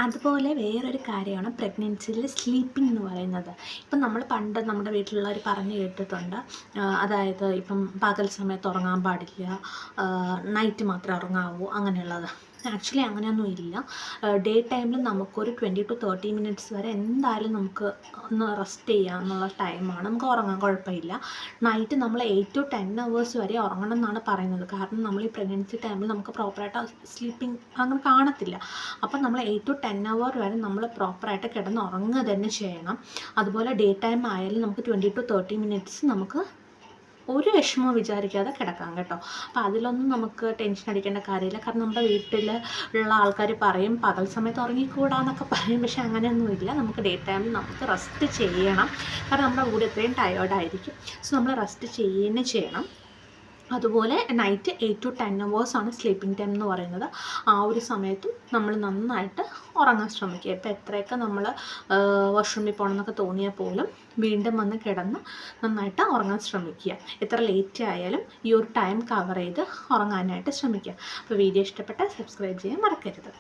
അതുപോലെ വേറൊരു കാര്യമാണ് പ്രഗ്നൻസിയിൽ സ്ലീപ്പിംഗ് എന്ന് പറയുന്നത്. ഇപ്പം നമ്മൾ പണ്ട് നമ്മുടെ വീട്ടിലുള്ളവർ പറഞ്ഞു കേട്ടിട്ടുണ്ട്. അതായത് ഇപ്പം പകൽ സമയത്ത് ഉറങ്ങാൻ പാടില്ല, നൈറ്റ് മാത്രമേ ഉറങ്ങാവൂ അങ്ങനെയുള്ളത്. ആക്ച്വലി അങ്ങനെയൊന്നുമില്ല. ഡേ ടൈമിൽ നമുക്കൊരു 20 to 30 minutes വരെ എന്തായാലും നമുക്ക് ഒന്ന് റെസ്റ്റ് ചെയ്യാമെന്നുള്ള ടൈമാണ്. നമുക്ക് ഉറങ്ങാൻ കുഴപ്പമില്ല. നൈറ്റ് നമ്മൾ 8 to 10 hours വരെ ഉറങ്ങണം എന്നാണ് പറയുന്നത്. കാരണം നമ്മൾ ഈ പ്രഗ്നൻസി ടൈമിൽ നമുക്ക് പ്രോപ്പറായിട്ട് സ്ലീപ്പിംഗ് അങ്ങനെ കാണത്തില്ല. അപ്പം നമ്മൾ 8 to 10 hour വരെ നമ്മൾ പ്രോപ്പറായിട്ട് കിടന്ന് ഉറങ്ങുക തന്നെ ചെയ്യണം. അതുപോലെ ഡേ ടൈം ആയാലും നമുക്ക് 20 to 30 minutes നമുക്ക് ഒരു വിഷമവും വിചാരിക്കാതെ കിടക്കാം കേട്ടോ. അപ്പോൾ അതിലൊന്നും നമുക്ക് ടെൻഷൻ അടിക്കേണ്ട കാര്യമില്ല. കാരണം നമ്മുടെ വീട്ടിൽ ഉള്ള ആൾക്കാർ പറയും പകൽ സമയത്ത് ഉറങ്ങിക്കൂടാന്നൊക്കെ പറയും. പക്ഷേ അങ്ങനെയൊന്നുമില്ല. നമുക്ക് ഡേ ടൈമിൽ നമുക്ക് റെസ്റ്റ് ചെയ്യണം. കാരണം നമ്മുടെ ബോഡി അത്രയും ടയേർഡായിരിക്കും. സോ നമ്മൾ റെസ്റ്റ് ചെയ്യുകയും ചെയ്യണം. അതുപോലെ നൈറ്റ് 8 to 10 hours ആണ് സ്ലീപ്പിംഗ് ടൈം എന്ന് പറയുന്നത്. ആ ഒരു സമയത്തും നമ്മൾ നന്നായിട്ട് ഉറങ്ങാൻ ശ്രമിക്കുക. ഇപ്പോൾ എത്രയൊക്കെ നമ്മൾ വാഷ്റൂമിൽ പോകണമെന്നൊക്കെ തോന്നിയാൽ പോലും വീണ്ടും വന്ന് കിടന്ന് നന്നായിട്ട് ഉറങ്ങാൻ ശ്രമിക്കുക. എത്ര ലേറ്റ് ആയാലും ഈ ഒരു ടൈം കവർ ചെയ്ത് ഉറങ്ങാനായിട്ട് ശ്രമിക്കുക. അപ്പോൾ വീഡിയോ ഇഷ്ടപ്പെട്ടാൽ സബ്സ്ക്രൈബ് ചെയ്യാൻ മറക്കരുത്.